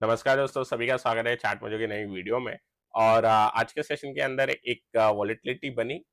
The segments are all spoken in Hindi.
नमस्कार दोस्तों, सभी का स्वागत है चार्ट मोजो की नई वीडियो में। और आज के सेशन के अंदर एक वॉलेटिलिटी बनी,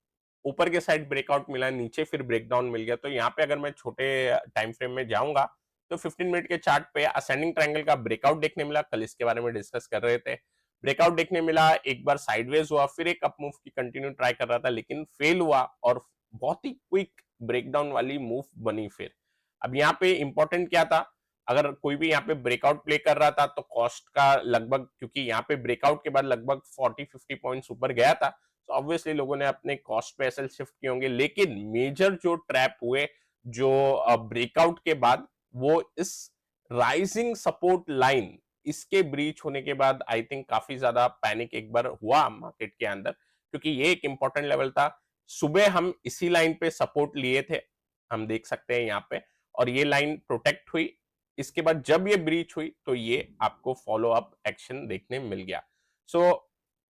ऊपर के साइड ब्रेकआउट मिला, नीचे फिर ब्रेकडाउन मिल गया। तो यहाँ पे अगर मैं छोटे टाइम फ्रेम में जाऊंगा तो 15 मिनट के चार्ट पे असेंडिंग ट्रायंगल का ब्रेकआउट देखने मिला। कल इसके बारे में डिस्कस कर रहे थे। ब्रेकआउट देखने मिला, एक बार साइडवेज हुआ, फिर एक अप मूव की कंटिन्यू ट्राई कर रहा था लेकिन फेल हुआ और बहुत ही क्विक ब्रेकडाउन वाली मूव बनी। फिर अब यहाँ पे इंपॉर्टेंट क्या था, अगर कोई भी यहाँ पे ब्रेकआउट प्ले कर रहा था तो कॉस्ट का लगभग, क्योंकि यहाँ पे ब्रेकआउट के बाद लगभग 40-50 पॉइंट्स ऊपर गया था, तो ऑब्वियसली लोगों ने अपने कॉस्ट पे एसएल शिफ्ट किए होंगे। लेकिन मेजर जो ट्रैप हुए जो ब्रेकआउट के बाद, वो इस राइजिंग सपोर्ट लाइन इसके ब्रीच होने के बाद आई थिंक काफी ज्यादा पैनिक एक बार हुआ मार्केट के अंदर, क्योंकि ये एक इंपॉर्टेंट लेवल था। सुबह हम इसी लाइन पे सपोर्ट लिए थे, हम देख सकते हैं यहाँ पे, और ये लाइन प्रोटेक्ट हुई। इसके बाद जब ये ब्रीच हुई तो ये आपको फॉलो अप एक्शन देखने मिल गया। सो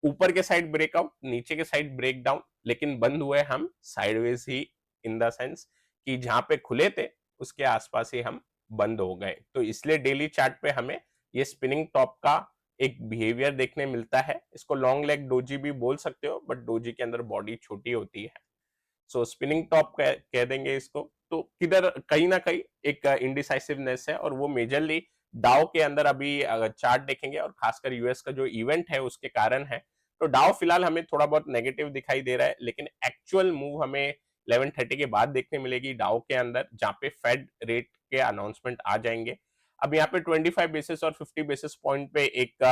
ऊपर के साइड ब्रेकआउट, नीचे के साइड ब्रेक डाउन, लेकिन बंद हुए हम sideways he, in the sense कि जहां पे खुले थे उसके आसपास ही हम बंद हो गए। तो इसलिए डेली चार्ट पे हमें ये स्पिनिंग टॉप का एक बिहेवियर देखने मिलता है। इसको लॉन्ग लेग डोजी भी बोल सकते हो, बट डोजी के अंदर बॉडी छोटी होती है, सो स्पिनिंग टॉप कह देंगे इसको। तो किधर कहीं ना कहीं एक इंडिसाइसिवनेस है, और वो मेजरली डाउ के अंदर अभी अगर चार्ट देखेंगे और खासकर यूएस का जो इवेंट है उसके कारण है। तो डाउ फिलहाल हमें थोड़ा बहुत नेगेटिव दिखाई दे रहा है, लेकिन एक्चुअल मूव हमें 11:30 के बाद देखने मिलेगी डाउ के अंदर, जहां पे फेड रेट के अनाउंसमेंट आ जाएंगे। अब यहाँ पे 25 बेसिस और 50 बेसिस पॉइंट पे एक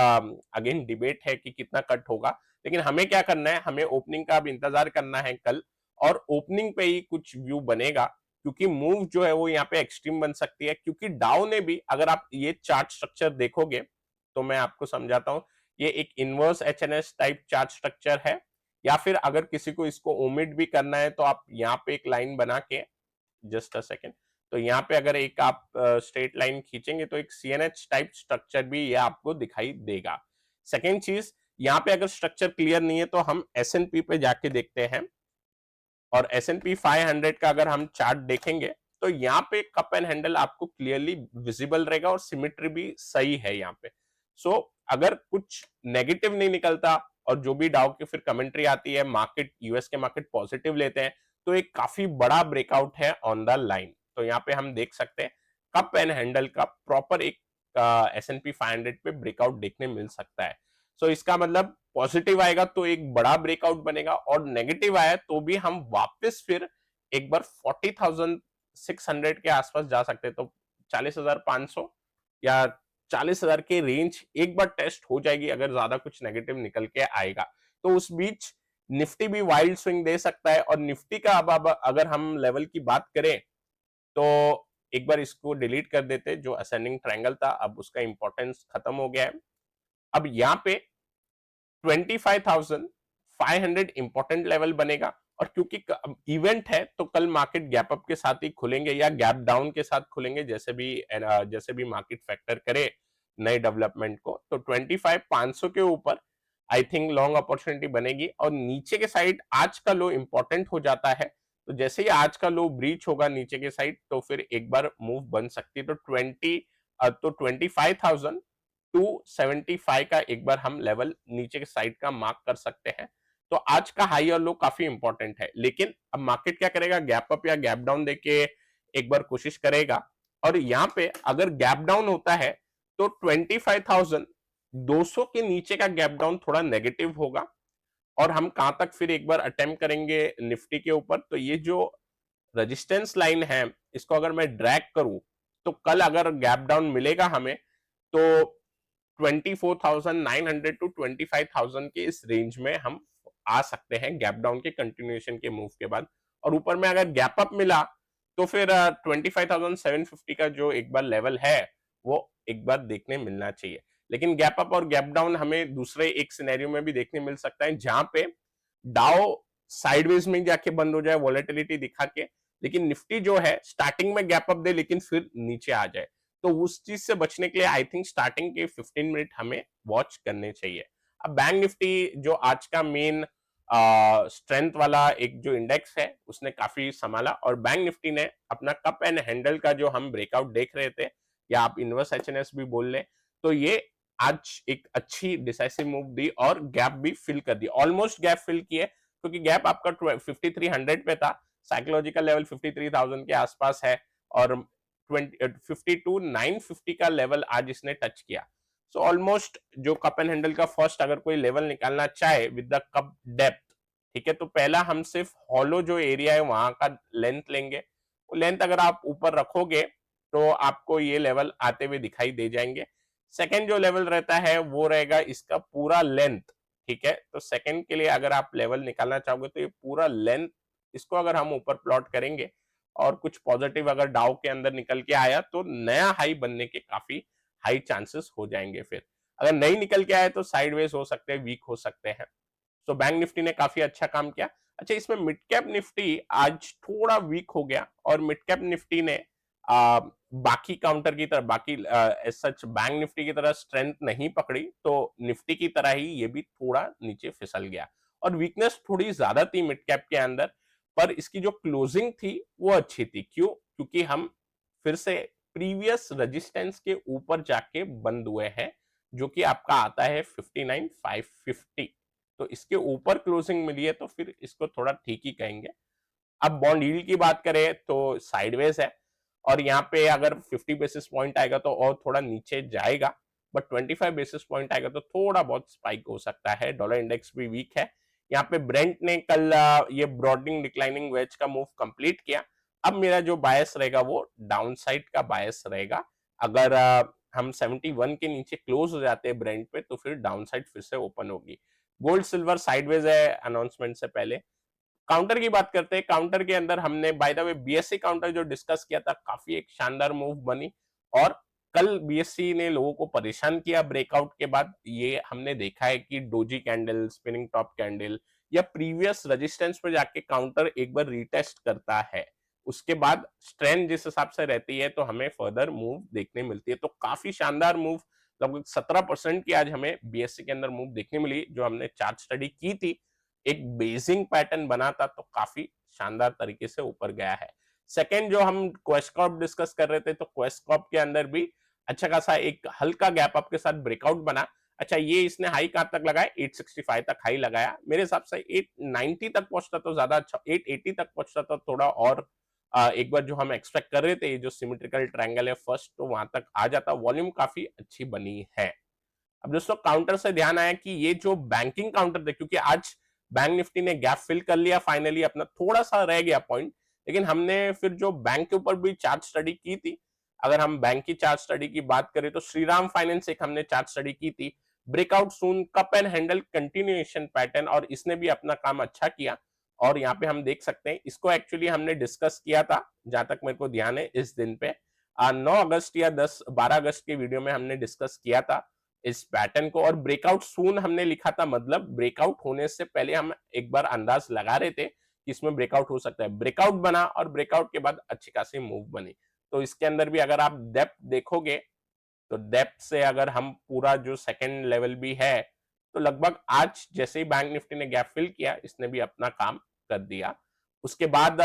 अगेन डिबेट है कि कितना कट होगा, लेकिन हमें क्या करना है, हमें ओपनिंग का अब इंतजार करना है कल, और ओपनिंग पे ही कुछ व्यू बनेगा, क्योंकि मूव जो है वो यहाँ पे एक्सट्रीम बन सकती है। क्योंकि डाउ ने भी, अगर आप ये चार्ट स्ट्रक्चर देखोगे तो मैं आपको समझाता हूं, ये एक इनवर्स एचएनएस टाइप चार्ट स्ट्रक्चर है। या फिर अगर किसी को इसको ओमिट भी करना है तो आप यहाँ पे एक लाइन बना के, जस्ट अ सेकेंड, तो यहाँ पे अगर एक आप स्ट्रेट लाइन खींचेंगे तो एक सीएनएच टाइप स्ट्रक्चर भी ये आपको दिखाई देगा। सेकेंड चीज, यहाँ पे अगर स्ट्रक्चर क्लियर नहीं है तो हम एसएनपी पे जाके देखते हैं, और S&P 500 का अगर हम चार्ट देखेंगे तो यहाँ पे कप एंड हैंडल आपको क्लियरली विजिबल रहेगा और सिमेट्री भी सही है यहाँ पे। सो अगर कुछ नेगेटिव नहीं निकलता और जो भी डाउ की फिर कमेंट्री आती है, मार्केट, यूएस के मार्केट पॉजिटिव लेते हैं, तो एक काफी बड़ा ब्रेकआउट है ऑन द लाइन। तो यहाँ पे हम देख सकते हैं कप एंड हैंडल का प्रॉपर एक S&P 500 पे ब्रेकआउट देखने मिल सकता है। सो इसका मतलब पॉजिटिव आएगा तो एक बड़ा ब्रेकआउट बनेगा, और नेगेटिव आया तो भी हम वापस फिर एक बार 40,600 के आसपास जा सकते हैं। तो 40,500 या 40,000 के रेंज एक बार टेस्ट हो जाएगी अगर ज्यादा कुछ नेगेटिव निकल के आएगा। तो उस बीच निफ्टी भी वाइल्ड स्विंग दे सकता है, और निफ्टी का अब अगर हम लेवल की बात करें तो एक बार इसको डिलीट कर देते, जो असेंडिंग ट्रायंगल था अब उसका इंपॉर्टेंस खत्म हो गया है। अब यहाँ पे 25,500 इंपॉर्टेंट लेवल बनेगा, और क्योंकि इवेंट है तो कल मार्केट गैप अप के साथ ही खुलेंगे या गैप डाउन के साथ खुलेंगे, जैसे भी मार्केट फैक्टर करे नए डेवलपमेंट को। तो 25,500 के ऊपर आई थिंक लॉन्ग अपॉर्चुनिटी बनेगी, और नीचे के साइड आज का लो इंपॉर्टेंट हो जाता है। तो जैसे ही आज का लो ब्रीच होगा नीचे के साइड, तो फिर एक बार मूव बन सकती है। तो 25,000 275 का एक बार हम लेवल नीचे के साइड का मार्क कर सकते हैं। तो आज का हाई और लो काफी इंपॉर्टेंट है, लेकिन अब मार्केट क्या करेगा, गैप अप या गैप डाउन देके एक बार कोशिश करेगा। और यहाँ पे अगर गैप डाउन होता है तो 25,200 के नीचे का गैप डाउन थोड़ा नेगेटिव होगा, और हम कहां तक फिर एक बार अटेम्प्ट करेंगे निफ्टी के ऊपर। तो ये जो रेजिस्टेंस लाइन है, इसको अगर मैं ड्रैग करूं तो कल अगर गैप डाउन मिलेगा हमें, तो 24,900 टू 25,000 के इस रेंज में हम आ सकते हैं गैप डाउन के कंटिन्यूएशन के मूव के बाद। और ऊपर में अगर गैप अप मिला तो फिर 25,750 का जो एक बार लेवल है वो एक बार देखने मिलना चाहिए। लेकिन गैप अप और गैप डाउन हमें दूसरे एक सिनेरियो में भी देखने मिल सकता है, जहां पे डाउ साइडवेज में जाके बंद हो जाए वॉलेटिलिटी दिखा के, लेकिन निफ्टी जो है स्टार्टिंग में गैप अप दे लेकिन फिर नीचे आ जाए। तो उस चीज से बचने के लिए आई थिंक स्टार्टिंग के 15 मिनट हमें वॉच करने चाहिए। अब बैंक निफ्टी जो आज का मेन स्ट्रेंथ वाला एक जो इंडेक्स है उसने काफी संभाला, और बैंक निफ्टी ने अपना कप एंड हैंडल का जो हम ब्रेकआउट देख रहे थे, या आप इनवर्स एचएनएस भी बोल लें, तो ये आज एक अच्छी डिसाइसिव मूव दी और गैप भी फिल कर दी, ऑलमोस्ट गैप फिल किए, क्योंकि गैप आपका 5300 पे था, साइकोलॉजिकल लेवल 53000 के आसपास है, और 52,950 का लेवल आज इसने टच किया। सो ऑलमोस्ट जो कप एंड हैंडल का फर्स्ट अगर कोई लेवल निकालना चाहे विद द कप डेप्थ, ठीक है, तो पहला हम सिर्फ हॉलो जो एरिया है वहां का लेंथ लेंगे, वो लेंथ अगर आप ऊपर रखोगे तो आपको ये लेवल आते हुए दिखाई दे जाएंगे। सेकंड जो लेवल रहता है वो रहेगा इसका पूरा लेंथ, ठीक है, तो सेकंड के लिए अगर आप लेवल निकालना चाहोगे तो ये पूरा लेंथ, इसको अगर हम ऊपर प्लॉट करेंगे और कुछ पॉजिटिव अगर डाउ के अंदर निकल के आया तो नया हाई बनने के काफी हाई चांसेस हो जाएंगे। फिर अगर नहीं निकल के आए तो साइडवेज हो सकते हैं, वीक हो सकते हैं। तो बैंक निफ्टी ने काफी अच्छा काम किया। अच्छा, इसमें मिड कैप निफ्टी आज थोड़ा वीक हो गया, और मिड कैप निफ्टी ने बाकी काउंटर की तरह, बाकी सच बैंक निफ्टी की तरह स्ट्रेंथ नहीं पकड़ी, तो निफ्टी की तरह ही ये भी थोड़ा नीचे फिसल गया, और वीकनेस थोड़ी ज्यादा थी मिड कैप के अंदर, पर इसकी जो क्लोजिंग थी वो अच्छी थी। क्यों? क्योंकि हम फिर से प्रीवियस रेजिस्टेंस के ऊपर जाके बंद हुए हैं, जो कि आपका आता है 59,550, तो इसके ऊपर क्लोजिंग मिली है, तो फिर इसको थोड़ा ठीक ही कहेंगे। अब बॉन्ड यील्ड की बात करें तो साइडवेज है, और यहाँ पे अगर 50 बेसिस पॉइंट आएगा तो और थोड़ा नीचे जाएगा, बट 25 बेसिस पॉइंट आएगा तो थोड़ा बहुत स्पाइक हो सकता है। डॉलर इंडेक्स भी वीक है। यहाँ पे ब्रेंट ने कल ये ब्रॉडनिंग डिक्लाइनिंग वेज का मूव कंप्लीट किया। अब मेरा जो बायस रहेगा वो डाउन साइड का बायस रहेगा। अगर हम 71 के नीचे क्लोज हो जाते हैं ब्रेंट पे, तो फिर डाउन साइड फिर से ओपन होगी। गोल्ड सिल्वर साइडवेज है अनाउंसमेंट से पहले। काउंटर की बात करते हैं। काउंटर के अंदर हमने by the way BSc counter जो डिस्कस किया था, काफी एक शानदार मूव बनी, और कल बीएससी ने लोगों को परेशान किया ब्रेकआउट के बाद। ये हमने देखा है कि doji candle, spinning top candle या प्रीवियस रेजिस्टेंस पर जाके काउंटर एक बार रीटेस्ट करता है, उसके बाद स्ट्रेंथ जिस हिसाब से रहती है तो हमें फर्दर मूव देखने मिलती है। तो काफी शानदार मूव, लगभग 17% की आज हमें बीएससी के अंदर मूव देखने मिली। जो हमने चार्ट स्टडी की थी, एक बेसिंग पैटर्न बना था, तो काफी शानदार तरीके से ऊपर गया है। सेकंड जो हम क्वेस्कॉर्प डिस्कस कर रहे थे, तो क्वेस्कॉर्प के अंदर भी अच्छा खासा एक हल्का गैप आपके साथ ब्रेकआउट बना। अच्छा, ये इसने हाई कहां तक लगाया? 865 तक हाई लगाया। मेरे हिसाब से 890 तक पहुंचता तो ज्यादा अच्छा, 880 तक पहुंचता तो थोड़ा और एक बार जो हम एक्सपेक्ट कर रहे थे, ये जो सिमेट्रिकल ट्रायंगल है फर्स्ट, तो वहां तक आ जाता। वॉल्यूम काफी अच्छी बनी है। अब दोस्तों, काउंटर से ध्यान आया कि ये जो बैंकिंग काउंटर थे, क्योंकि आज बैंक निफ्टी ने गैप फिल कर लिया फाइनली, अपना थोड़ा सा रह गया पॉइंट, लेकिन हमने फिर जो बैंक के ऊपर भी चार्ट स्टडी की थी। अगर हम बैंक की चार्ट स्टडी की बात करें तो श्रीराम फाइनेंस एक हमने चार्ट स्टडी की थी, breakout soon, cup and handle continuation pattern, और इसने भी अपना काम अच्छा किया। और यहाँ पे हम देख सकते हैं, इसको एक्चुअली हमने डिस्कस किया था, जहां तक मेरे को ध्यान है, इस दिन पे 9 अगस्त या 10-12 अगस्त के वीडियो में हमने डिस्कस किया था इस पैटर्न को। और ब्रेकआउट सून हमने लिखा था, मतलब ब्रेकआउट होने से पहले हम एक बार अंदाज लगा रहे थे कि इसमें ब्रेकआउट हो सकता है। ब्रेकआउट बना, और ब्रेकआउट के बाद अच्छी खासी मूव बनी। तो इसके अंदर भी अगर आप डेप्थ देखोगे, तो डेप्थ से अगर हम पूरा जो सेकंड लेवल भी है, तो लगभग आज जैसे ही बैंक निफ्टी ने गैप फिल किया, इसने भी अपना काम कर दिया। उसके बाद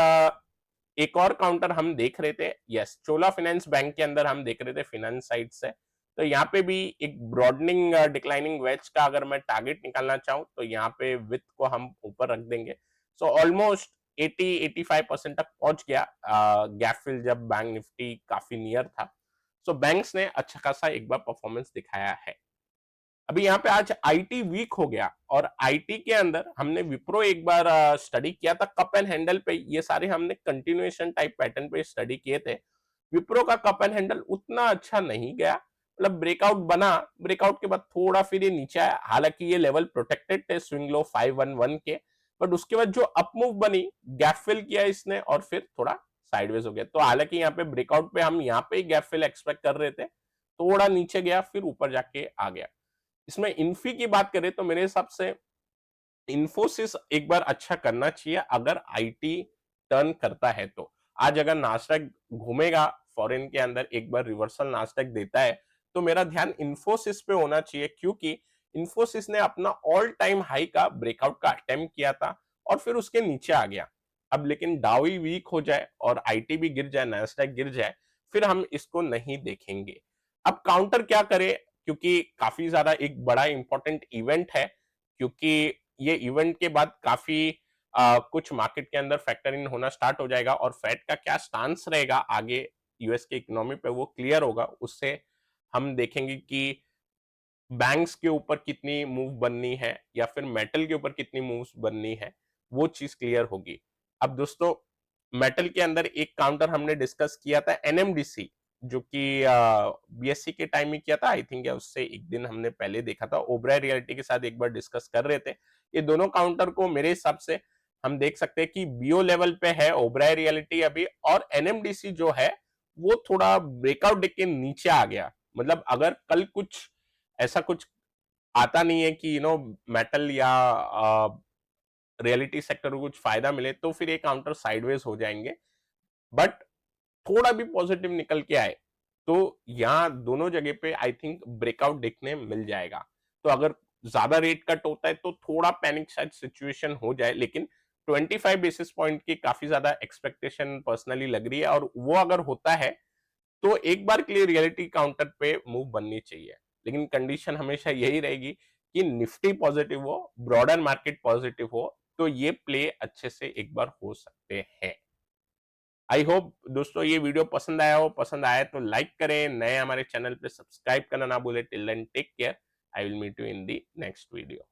एक और काउंटर हम देख रहे थे, यस, चोला फाइनेंस बैंक के अंदर हम देख रहे थे फाइनेंस साइड से। तो यहाँ पे भी एक ब्रॉडनिंग डिक्लाइनिंग वेज का अगर मैं टारगेट निकालना चाहूँ, तो यहाँ पे विथ को हम ऊपर रख देंगे। सो ऑलमोस्ट 80-85% तक पहुंच गया गैप फिल, जब बैंक निफ्टी काफी नियर था। सो बैंक्स ने अच्छा खासा एक बार परफॉर्मेंस दिखाया है। अभी यहाँ पे आज आईटी वीक हो गया, और आईटी के अंदर हमने विप्रो एक बार स्टडी किया था कप एंड हैंडल पे। ये सारे हमने कंटिन्यूएशन टाइप पैटर्न पे स्टडी किए थे। विप्रो का कप एंड हैंडल उतना अच्छा नहीं गया, मतलब ब्रेकआउट बना, ब्रेकआउट के बाद थोड़ा फिर ये नीचे आया। हालांकि ये लेवल प्रोटेक्टेड थे स्विंग लो 511 के, बट उसके बाद जो अप मूव बनी, गैप फिल किया इसने, और फिर थोड़ा साइडवेज हो गया। तो हालांकि यहाँ पे ब्रेकआउट पे हम यहाँ पे गैप फिल एक्सपेक्ट कर रहे थे, थोड़ा नीचे गया, फिर ऊपर जाके आ गया। इसमें इन्फी की बात करें तो मेरे हिसाब से इन्फोसिस एक बार अच्छा करना चाहिए, अगर आईटी टर्न करता है तो। आज अगर नास्डैक घूमेगा फॉरेन के अंदर, एक बार रिवर्सल नास्डैक देता है, तो मेरा ध्यान इन्फोसिस पे होना चाहिए, क्योंकि इन्फोसिस ने अपना ऑल टाइम हाई का ब्रेकआउट का अटेम्प्ट किया था, और फिर उसके नीचे आ गया। अब लेकिन डाउई वीक हो जाए और आईटी भी गिर जाए, नास्डैक गिर जाए, फिर हम इसको नहीं देखेंगे। अब काउंटर क्या करे? क्योंकि काफी ज्यादा एक बड़ा इंपॉर्टेंट इवेंट है, क्योंकि ये इवेंट के बाद काफी कुछ मार्केट के अंदर फैक्टर इन होना स्टार्ट हो जाएगा और फेड का क्या स्टांस रहेगा आगे यूएस के इकोनॉमी पे वो क्लियर होगा। उससे हम देखेंगे कि बैंक्स के ऊपर कितनी मूव बननी है या फिर मेटल के ऊपर कितनी मूव्स बननी है, वो चीज क्लियर होगी। अब दोस्तों, मेटल के अंदर एक काउंटर हमने डिस्कस किया था एनएमडीसी, जो कि बीएससी के टाइम में किया था आई थिंक, या उससे एक दिन हमने पहले देखा था। ओबराय रियलिटी के साथ एक बार डिस्कस कर रहे थे। ये दोनों काउंटर को मेरे हिसाब से हम देख सकते हैं कि बीओ लेवल पे है ओबराय रियलिटी अभी, और एनएमडीसी जो है वो थोड़ा ब्रेकआउट देख के नीचे आ गया। मतलब अगर कल कुछ ऐसा कुछ आता नहीं है कि मेटल या रियलिटी सेक्टर को कुछ फायदा मिले, तो फिर ये काउंटर साइडवेज हो जाएंगे। बट थोड़ा भी पॉजिटिव निकल के आए तो यहाँ दोनों जगह पे आई थिंक ब्रेकआउट देखने मिल जाएगा। तो अगर ज्यादा रेट कट होता है तो थोड़ा पैनिक शायद सिचुएशन हो जाए, लेकिन 25 बेसिस पॉइंट की काफी ज्यादा एक्सपेक्टेशन पर्सनली लग रही है, और वो अगर होता है तो एक बार के लिए रियलिटी काउंटर पे मूव बननी चाहिए। लेकिन कंडीशन हमेशा यही रहेगी कि निफ्टी पॉजिटिव हो, ब्रॉडर मार्केट पॉजिटिव हो, तो ये प्ले अच्छे से एक बार हो सकते हैं। आई होप दोस्तों ये वीडियो पसंद आया हो। पसंद आया तो लाइक करें, नए हमारे चैनल पे सब्सक्राइब करना ना भूले। Till then take care, I will meet you in the next video.